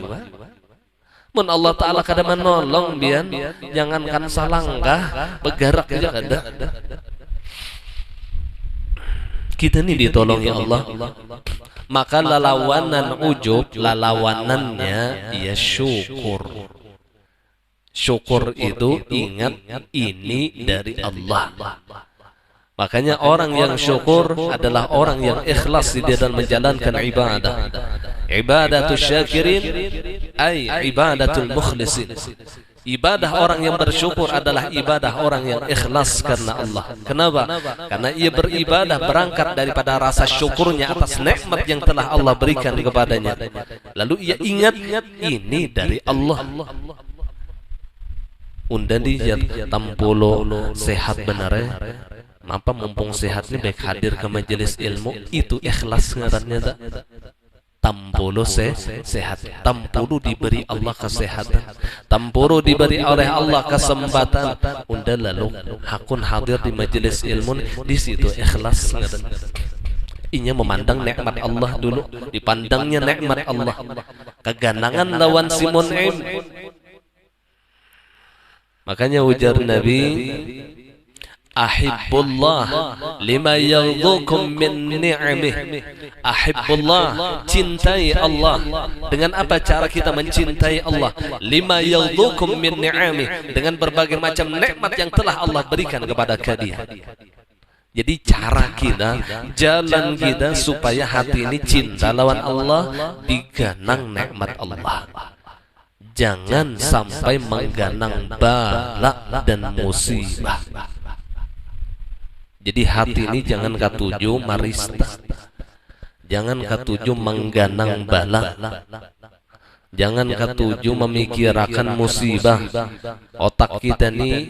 Mun Allah Ta'ala kada menolong bian, jangankan salangkah bergerak aja kada. Kita ini ditolongi Allah. Maka lalawanan ujub, lalawanannya ia syukur. Syukur itu ingat ini dari Allah. Makanya orang yang syukur adalah orang yang ikhlas di dalam menjalankan ibadah. Ibadatul syakirin ay ibadatul mukhlisin. Ibadah orang yang bersyukur adalah ibadah orang yang ikhlas karena Allah. Kenapa? Karena ia beribadah berangkat daripada rasa syukurnya atas nikmat yang telah Allah berikan kepadanya. Lalu ia ingat ini dari Allah. Undan di tampulo sehat benar ya. Mapa mumpung sehat ni baik hadir ke majelis ilmu, itu ikhlas ngarannya tak? Tampulu sehat, tampulu diberi Allah kesehatan, tampulu diberi oleh Allah kesempatan. Unda lalu hakun hadir di majelis ilmu, di situ ikhlas. Inya memandang nikmat Allah dulu, dipandangnya nikmat Allah. Keganangan lawan si mun'im. Makanya ujar Nabi, Ahibbullah lima yaghdhukum min ni'amih. Ahibbullah, cintai Allah. Dengan apa cara kita mencintai Allah? Lima yaghdhukum min ni'amih, dengan berbagai macam nikmat yang telah Allah berikan kepada kalian. Jadi cara kita, jalan kita supaya hati ini cinta lawan Allah, diganang nikmat Allah. Jangan sampai mengganang bala dan musibah. Jadi hati ini jangan katuju marista, jangan katuju mengganang bala, jangan katuju memikirkan musibah. Otak kita ini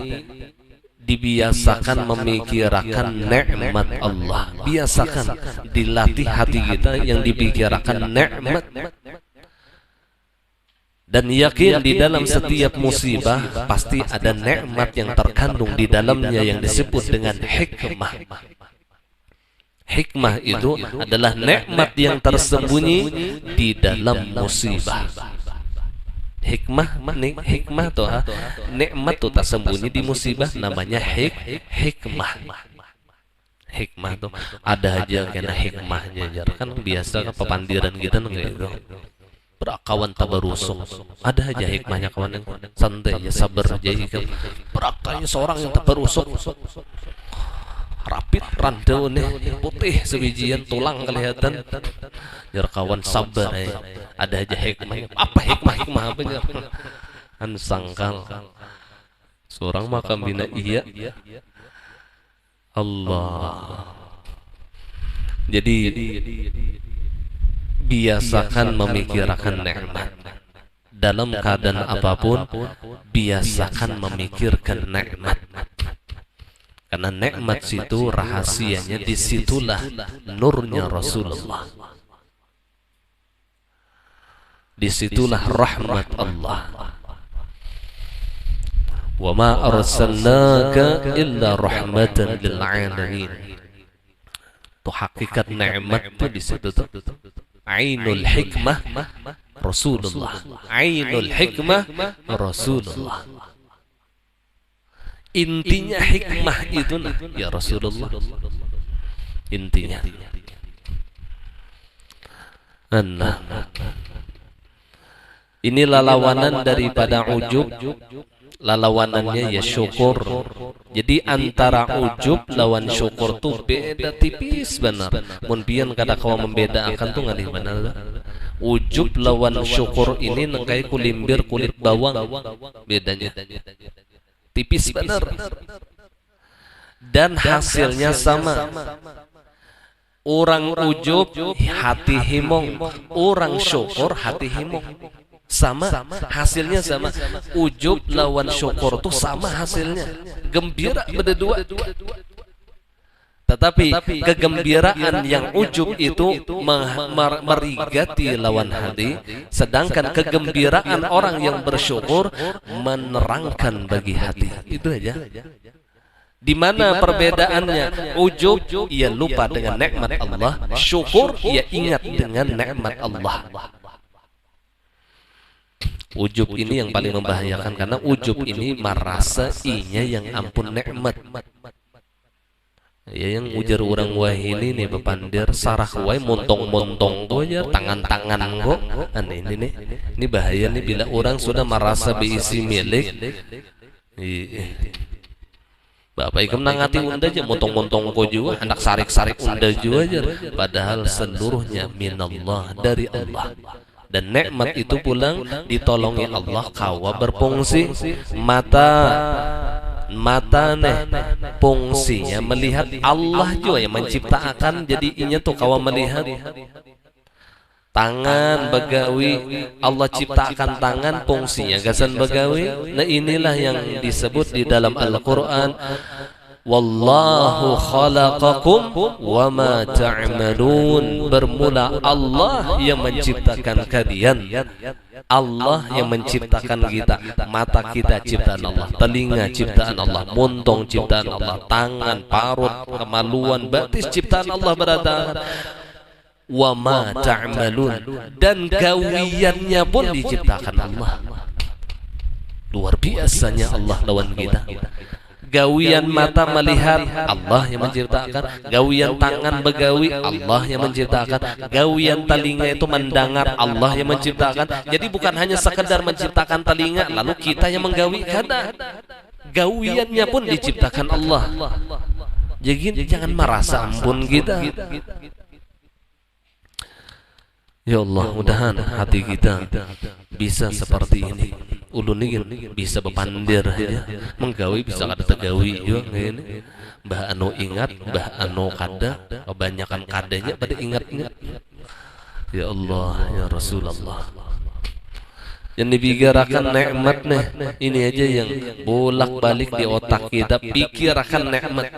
dibiasakan memikirkan nikmat Allah. Biasakan, dilatih hati kita yang dipikirkan nikmat. Dan yakin di dalam setiap musibah pasti ada nikmat yang terkandung di dalamnya yang disebut dengan hikmah. Hikmah itu adalah nikmat yang tersembunyi di dalam musibah. Hikmah tuh, nikmat tuh tersembunyi di musibah, namanya hikmah. Hikmah tuh ada aja kena hikmahnya, kan biasa pepandiran kita gitu. Berakawan tabarusuk. Ada aja hikmahnya kawan yang santai ya, sabar aja ikan. Berakanya seorang yang tabarusuk. Rapid randau nih, putih sebijian, tulang kelihatan. Biar kawan sabar ya. Ada aja hikmahnya. Apa hikmah apanya? Kan sangkal. Seorang makam bina iya. Allah. Jadi biasakan memikirkan nikmat dalam keadaan apapun. Biasakan memikirkan nikmat, karena nikmat situ rahasianya, disitulah nurnya Rasulullah, disitulah rahmat Allah. Wa ma arsalnaka illa rahmatan lil alamin. Tuh hakikat nikmat tuh di situ tuh. Ainul hikmah Rasulullah. Ainul hikmah Rasulullah. Intinya hikmah itu ya Rasulullah. Intinya. Nah, ini lalawanan daripada ujub. Lalawanannya ya syukur. Jadi antara ujub lawan syukur tuh beda tipis benar. Mun pian kada kawa membedakan tuh ngalih benar. Ujub lawan syukur ini nengkai kulimbir kulit bawang. Bedanya tipis benar. Dan hasilnya sama. Orang ujub hati himong, orang syukur hati himong. Sama, hasilnya sama. Ujub lawan syukur tuh sama hasilnya, gembira berdua. Tetapi kegembiraan yang ujub itu merigati lawan hati, sedangkan kegembiraan orang yang bersyukur menerangkan bagi hati. Itu aja. Di mana perbedaannya? Ujub ia lupa dengan nikmat Allah, syukur ia ingat dengan nikmat Allah. Ujub ini yang paling membahayakan, karena ujub ini merasa inya yang ampun nikmat. Ya yang ujar orang wahili nih bepandir sarah wai montong-montong tuh aja, tangan-tangan kok. Ini bahaya nih bila orang sudah merasa berisi milik. Bapak ikam nangati unda aja montong-montong kok juga, hendak sarik-sarik unda juga aja. Padahal seluruhnya minallah, dari Allah. Dan nikmat itu pulang ditolongi Allah kawa berfungsi. Mata nih fungsinya melihat, Allah juga yang menciptakan, jadi inya tuh kawa melihat. Tangan begawi, Allah ciptakan tangan, fungsinya gasan begawi. Nah inilah yang disebut di dalam Al-Quran, wallahu khalaqakum wa ma ta'malun. Bermula Allah yang menciptakan kalian. Allah yang menciptakan kita. Mata kita ciptaan Allah, telinga ciptaan Allah, montong ciptaan Allah, tangan, parut, kemaluan, batis ciptaan Allah beradakan. Wa ma ta'malun, dan gawiannya pun diciptakan Allah. Luar biasanya Allah lawan kita. Gawian mata melihat, Allah yang menciptakan. Gawian tangan begawi, Allah yang menciptakan. Gawian telinga itu mendengar, Allah yang menciptakan. Jadi bukan hanya sekedar menciptakan telinga lalu kita yang menggawi, kada. Gawiannya pun diciptakan Allah. Jadi jangan merasa ampun kita. Ya Allah, mudahan hati kita bisa seperti ini. Ulun ini bisa bepandir ya, menggawi bisa kada tegawi juga ini. Mbah anu ingat, mbah anu kada, kebanyakan kadanya pada ingat-ingat. Ya Allah, ya Rasulullah. Yang dibicarakan nikmat nih, ini aja yang bolak-balik di otak kita, pikirkan nikmat.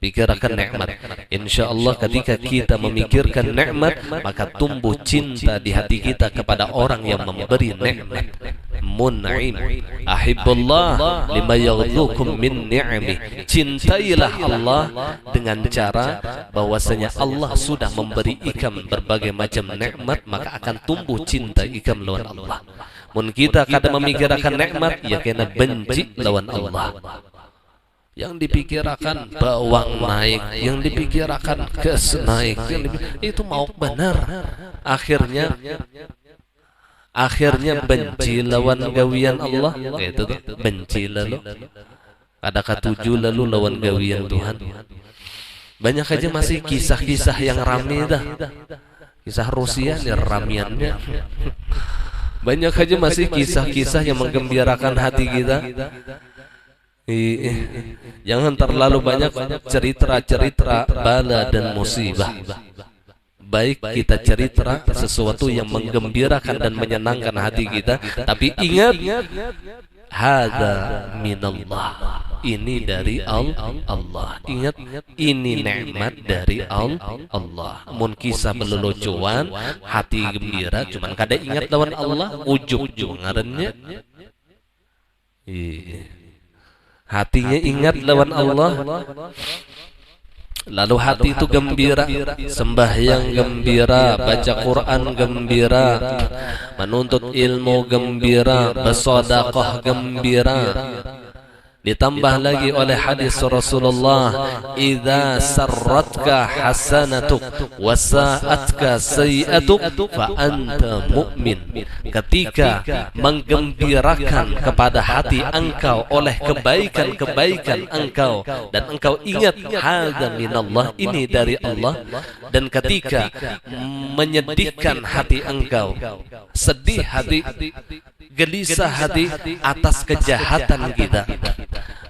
Pikirkan nikmat. Insya Allah ketika kita memikirkan nikmat, maka tumbuh cinta di hati kita kepada orang yang memberi nikmat. Mun'im. Ahibbullah lima yaghdukum min ni'ami. Cintailah Allah dengan cara bahwasanya Allah sudah memberi ikam berbagai macam nikmat, maka akan tumbuh cinta ikam lawan Allah. Mun kita kada memikirkan nikmat, ya kena benci lawan Allah. Yang dipikirkan bawang naik, yang dipikirkan gas naik, itu mau benar. Akhirnya akhirnya benci lawan gawian Allah, itu tuh benci lalu ada ketujuh lalu lawan gawian Tuhan. Banyak aja masih kisah-kisah yang rame dah. Kisah Rusia nih ramiannya. Banyak aja masih kisah-kisah yang menggembirakan hati kita. Jangan terlalu banyak cerita-cerita bala dan musibah. Baik kita cerita sesuatu yang menggembirakan dan menyenangkan hati kita, tapi ingat, hada minallah, ini dari Allah. Ingat, ini nikmat dari Allah. Mun kisah belelucuan, hati gembira, cuman kada ingat lawan Allah, ujub ngarannya. Hatinya ingat lawan Allah, lalu hati itu gembira, sembahyang gembira, baca Quran gembira, menuntut ilmu gembira, bersedekah gembira. Ditambah lagi oleh hadis Rasulullah, idza sarratka hasanatuk wa sa'atka sayi'atuk fa anta mu'min. Ketika menggembirakan kepada hati engkau oleh kebaikan-kebaikan engkau dan engkau ingat hadza minallah, ini dari Allah, dan ketika menyedihkan hati engkau, sedih hati, gelisah hati atas kejahatan kita,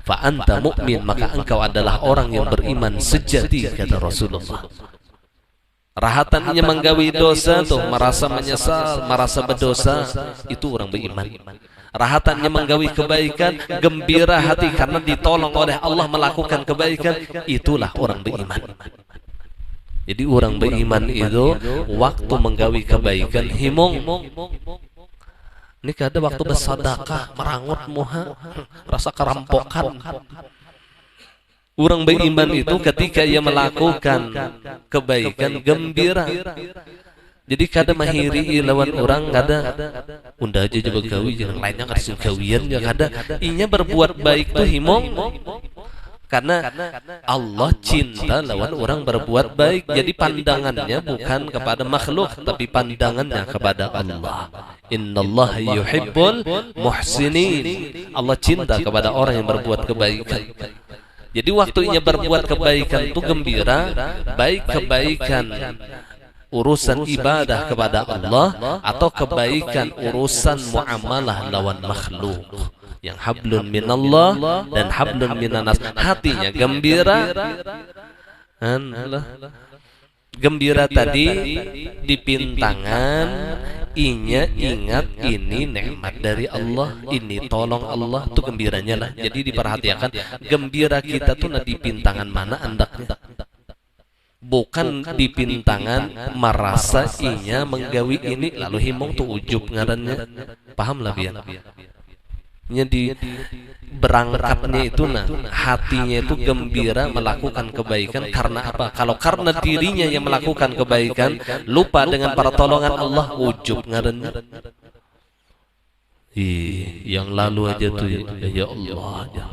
fa anta mu'min, maka engkau adalah orang yang beriman sejati, kata Rasulullah. Rahatannya menggawi dosa tuh, merasa menyesal, merasa berdosa, itu orang beriman. Rahatannya menggawi kebaikan, gembira hati karena ditolong oleh Allah melakukan kebaikan, itulah orang beriman. Jadi orang beriman itu waktu menggawi kebaikan himong. Ini kada waktu bersedekah merangut muha, rasa kerampokan. Orang beriman itu ketika ia melakukan kebaikan gembira. Jadi kada mahiri lawan orang, kada unda aja coba gawi, jangan lainnya kasih gawian ya kada. Inya berbuat baik tuh himong. Karena Allah cinta lawan orang berbuat baik. Jadi pandangannya bukan kepada makhluk, tapi pandangannya kepada Allah. Innallaha yuhibbul muhsinin. Allah cinta kepada orang yang berbuat kebaikan. Jadi waktunya berbuat kebaikan itu gembira, baik kebaikan urusan ibadah kepada Allah atau kebaikan urusan muamalah lawan makhluk. Yang hablun minallah dan hablun minanas, hatinya gembira. Gembira tadi dipintangan, inya ingat ini nikmat dari Allah, ini tolong Allah, tuh gembiranya lah. Jadi diperhatikan gembira kita tuh dipintangan mana andaknya, bukan dipintangan merasa inya menggawi ini lalu himong tuh ujub ngarannya. Paham lah biar di berangkatnya itu hatinya itu gembira melakukan kebaikan. Karena apa? Kalau karena dirinya yang melakukan kebaikan, lupa dengan pertolongan Allah, ujub ngarannya. Yang lalu aja tuh ya Allah ya.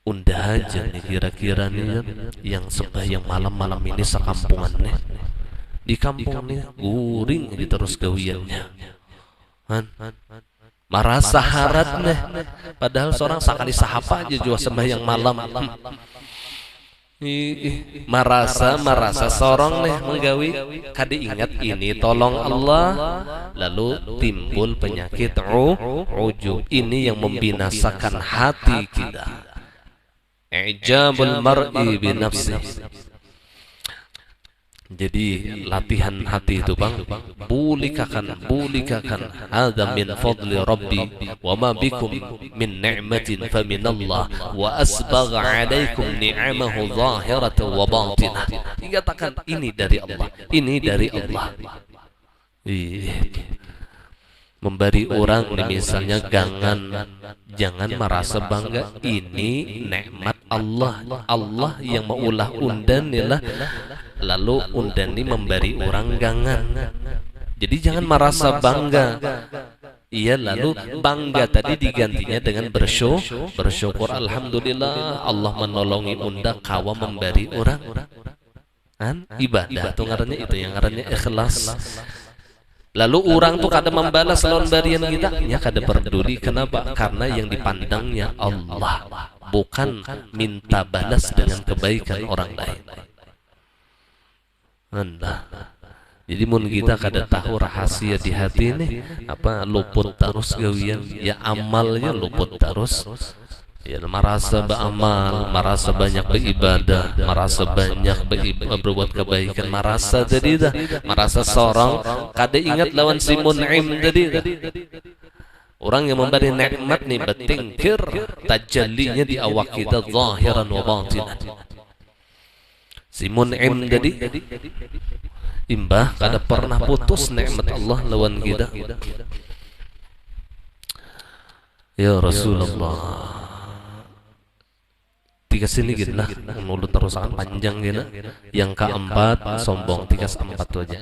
Undah aja nih kira-kira nih yang sembahyang malam-malam ini sekampungannya di kampung nih guring aja terus gawiannya. Merasa harat nih, padahal seorang sekali sahapa aja jua sembahyang malam. Merasa seorang nih menggawi, kada ingat ini tolong Allah, lalu timbul penyakit ujub. Ini yang membinasakan hati kita. Ijabul mar'i bi nafsi. Jadi latihan hati itu bang, bulikakan hadza min fadli rabbi wa ma bikum min ni'matin fa minallah wa asbagha 'alaikum ni'amahu zahiratan wa batinah. Dikatakan ini dari Allah, ini dari Allah. Memberi orang misalnya jangan merasa bangga, ini nikmat Allah yang maulah undan lah, lalu undan ini memberi orang gangan. Jadi jangan merasa bangga. Iya, lalu bangga tadi digantinya dengan bersyukur. Alhamdulillah Allah menolongi unda kawa memberi orang. Ibadah itu ngarannya, itu yang ngarannya ikhlas. Lalu orang tuh kada membalas lawan barian kita, nya kada peduli. Kenapa? Karena yang dipandangnya Allah, bukan minta balas dengan kebaikan orang lain. Nah, jadi mun kita kada tahu rahasia di hati ini apa, luput terus gawian ya, amalnya luput terus ya, merasa beramal, merasa banyak beribadah, merasa banyak berbuat kebaikan, merasa jadi dah, merasa sorong kada ingat lawan si mun'im tadi dah. Orang yang memberi nikmat nih bertingkir tajallinya di awak kita zahiran wa batinan. Si mun'im jadi imbah kada pernah putus nikmat Allah lawan kita. Ya Rasulullah, tiga sini gitu lah, mulut terusan panjang gitu. Yang keempat sombong, 3 4 aja.